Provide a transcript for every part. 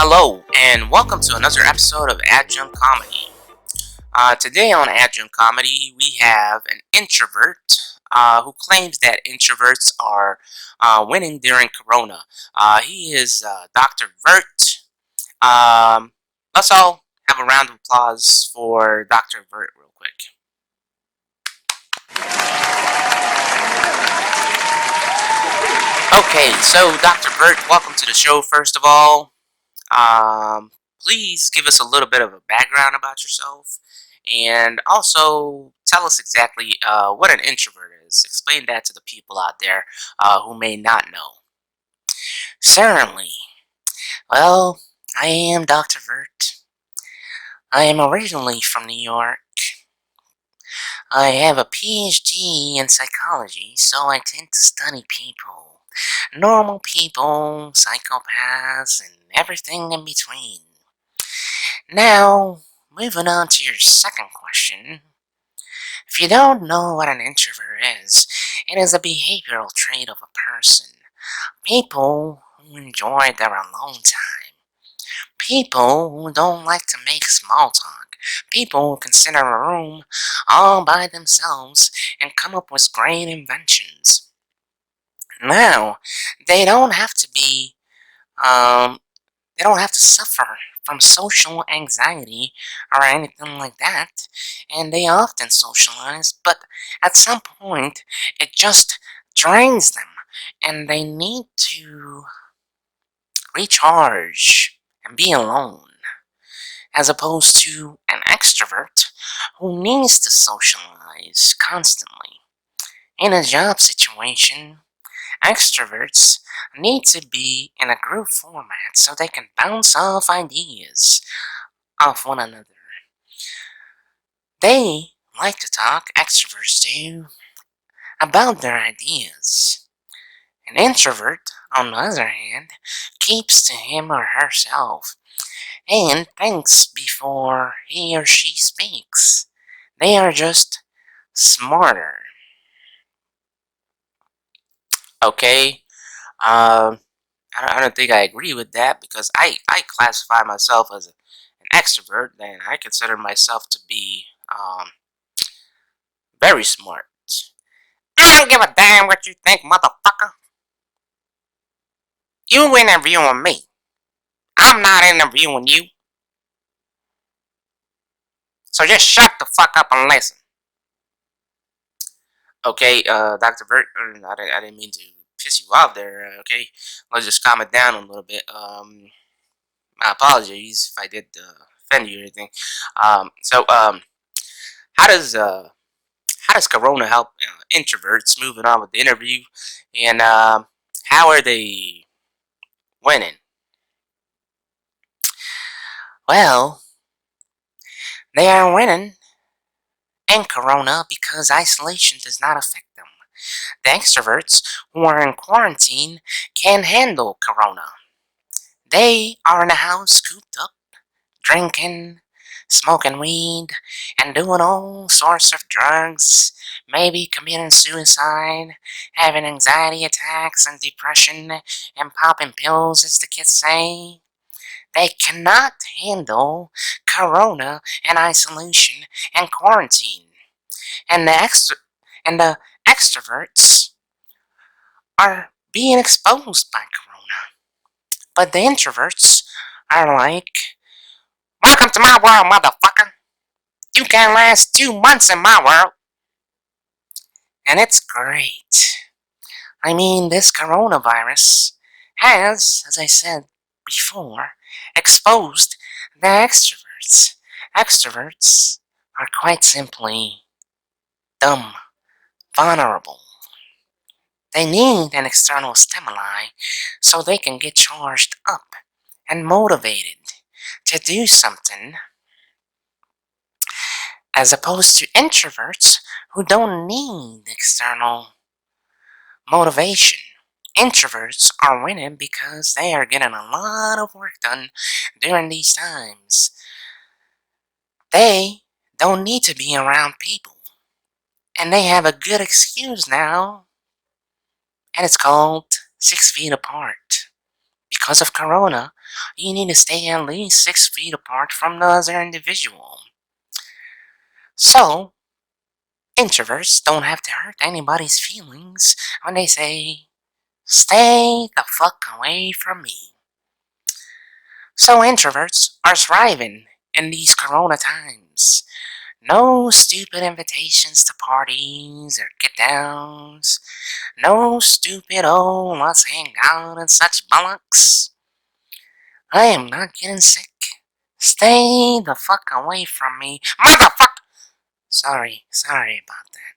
Hello, and welcome to another episode of Adjunct Comedy. Today on Adjunct Comedy, we have an introvert who claims that introverts are winning during Corona. He is Dr. Vert. Let's all have a round of applause for Dr. Vert, real quick. Okay, so Dr. Vert, welcome to the show, first of all. Please give us a little bit of a background about yourself, and also tell us exactly what an introvert is. Explain that to the people out there who may not know. Certainly. Well, I am Dr. Vert. I am originally from New York. I have a PhD in psychology, so I tend to study people. Normal people, psychopaths, and everything in between. Now, moving on to your second question. If you don't know what an introvert is, it is a behavioral trait of a person. People who enjoy their alone time. People who don't like to make small talk. People who consider a room all by themselves and come up with great inventions. Now, they don't have to be um, they don't have to suffer from social anxiety or anything like that, and they often socialize, but at some point it just drains them, and they need to recharge and be alone, as opposed to an extrovert who needs to socialize constantly. In a job situation, extroverts need to be in a group format so they can bounce off ideas off one another. They like to talk, extroverts do, about their ideas. An introvert, on the other hand, keeps to him or herself and thinks before he or she speaks. They are just smarter. Okay? I don't think I agree with that because I classify myself as an extrovert, and I consider myself to be very smart. I don't give a damn what you think, motherfucker. You interviewing me. I'm not interviewing you. So just shut the fuck up and listen. Okay, Dr. Vert, I didn't mean to piss you off there, okay? Let's just calm it down a little bit. My apologies if I did offend you or anything. How does how does Corona help introverts moving on with the interview, and how are they winning? Well, they are winning in Corona because isolation does not affect them. The extroverts who are in quarantine can handle Corona. They are in a house cooped up, drinking, smoking weed, and doing all sorts of drugs, maybe committing suicide, having anxiety attacks and depression, and popping pills, as the kids say. They cannot handle Corona and isolation and quarantine. And and the extroverts are being exposed by Corona. But the introverts are like, welcome to my world, motherfucker. You can last 2 months in my world. And it's great. I mean, this coronavirus has, as I said before, exposed the extroverts. Extroverts are quite simply dumb, vulnerable. They need an external stimuli so they can get charged up and motivated to do something, as opposed to introverts who don't need external motivation. Introverts are winning because they are getting a lot of work done during these times. They don't need to be around people. And they have a good excuse now, and it's called 6 feet apart. Because of Corona, you need to stay at least 6 feet apart from the other individual. So, introverts don't have to hurt anybody's feelings when they say, stay the fuck away from me. So introverts are thriving in these Corona times. No stupid invitations to parties or get downs. No stupid, oh, let's hang out and such bollocks. I am not getting sick. Stay the fuck away from me. Motherfucker! Sorry about that.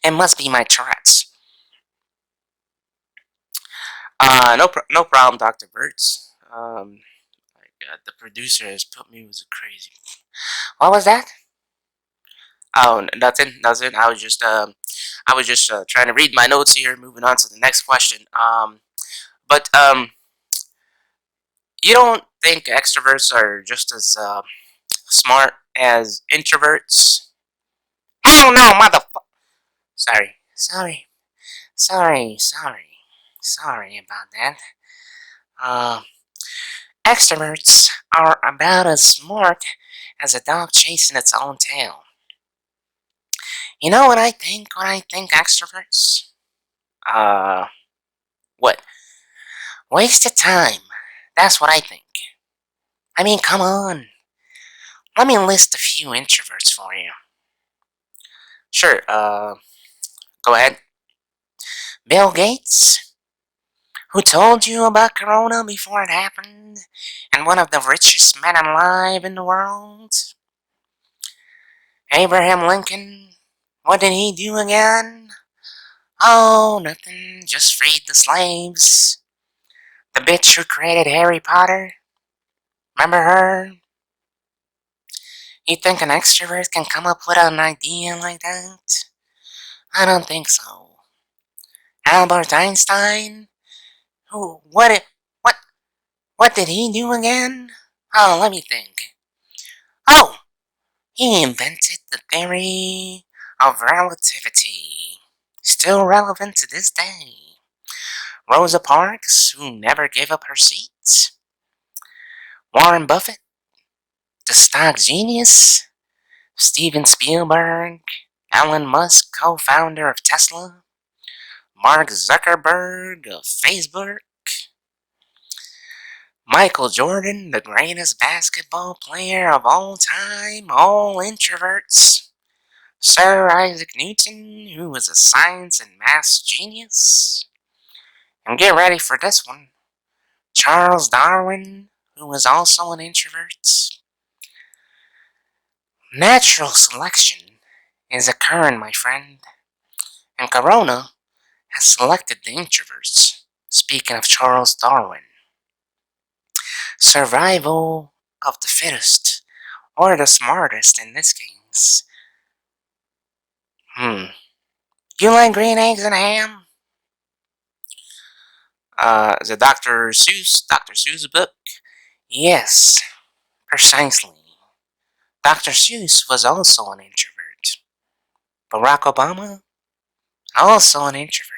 It must be my Tourette's. No problem, Dr. Verts. My God, the producer has put me with a crazy. What was that? Oh, nothing. I was just trying to read my notes here. Moving on to the next question. But you don't think extroverts are just as smart as introverts? Hell no, motherfucker. Sorry, sorry about that. Uh, Extroverts are about as smart as a dog chasing its own tail. You know what I think when I think extroverts? Uh, what? Wasted time. That's what I think. I mean, come on. Let me list a few introverts for you. Sure, go ahead. Bill Gates, who told you about Corona before it happened, and one of the richest men alive in the world. Abraham Lincoln, what did he do again? Oh, nothing, just freed the slaves. The bitch who created Harry Potter, remember her? You think an extrovert can come up with an idea like that? I don't think so. Albert Einstein? Who? What? What did he do again? Oh, let me think. Oh, he invented the theory of relativity. Still relevant to this day. Rosa Parks, who never gave up her seat. Warren Buffett, the stock genius. Steven Spielberg, Elon Musk, co-founder of Tesla. Mark Zuckerberg of Facebook. Michael Jordan, the greatest basketball player of all time, all introverts. Sir Isaac Newton, who was a science and maths genius. And get ready for this one. Charles Darwin, who was also an introvert. Natural selection is occurring, my friend. And Corona has selected the introverts. Speaking of Charles Darwin. Survival of the fittest, or the smartest in this case. You like green eggs and ham? The Dr. Seuss book? Yes, precisely. Dr. Seuss was also an introvert. Barack Obama? Also an introvert.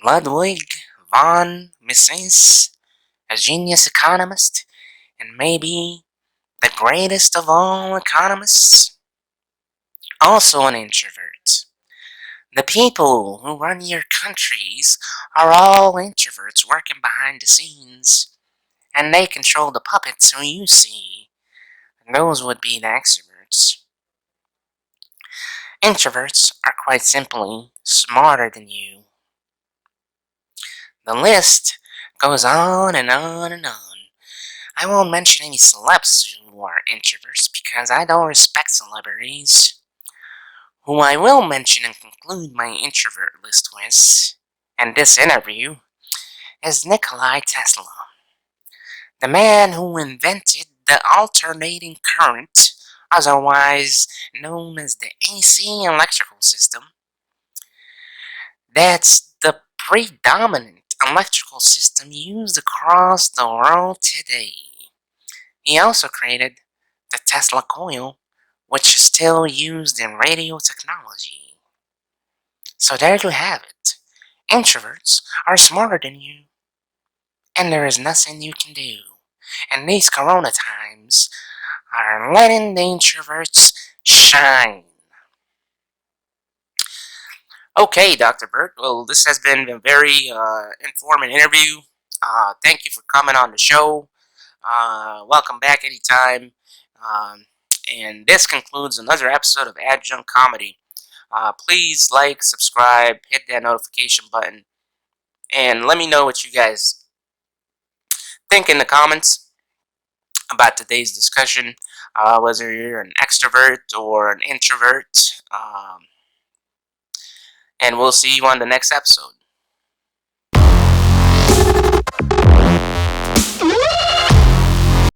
Ludwig von Mises? A genius economist? And maybe the greatest of all economists? Also an introvert. The people who run your countries are all introverts working behind the scenes, and they control the puppets who you see. And those would be the extroverts. Introverts are quite simply smarter than you. The list goes on and on and on. I won't mention any celebs who are introverts because I don't respect celebrities. Who I will mention and conclude my introvert list with, and this interview, is Nikola Tesla, the man who invented the alternating current, otherwise known as the AC electrical system. That's the predominant electrical system used across the world today. He also created the Tesla coil, which is still used in radio technology. So there you have it. Introverts are smarter than you. and there is nothing you can do. And these corona times are letting the introverts shine. Okay, Dr. Burt. Well, this has been a very informative interview. Thank you for coming on the show. Welcome back anytime. Um, and this concludes another episode of Adjunct Comedy. Please like, subscribe, hit that notification button, and let me know what you guys think in the comments about today's discussion. Whether you're an extrovert or an introvert. And we'll see you on the next episode.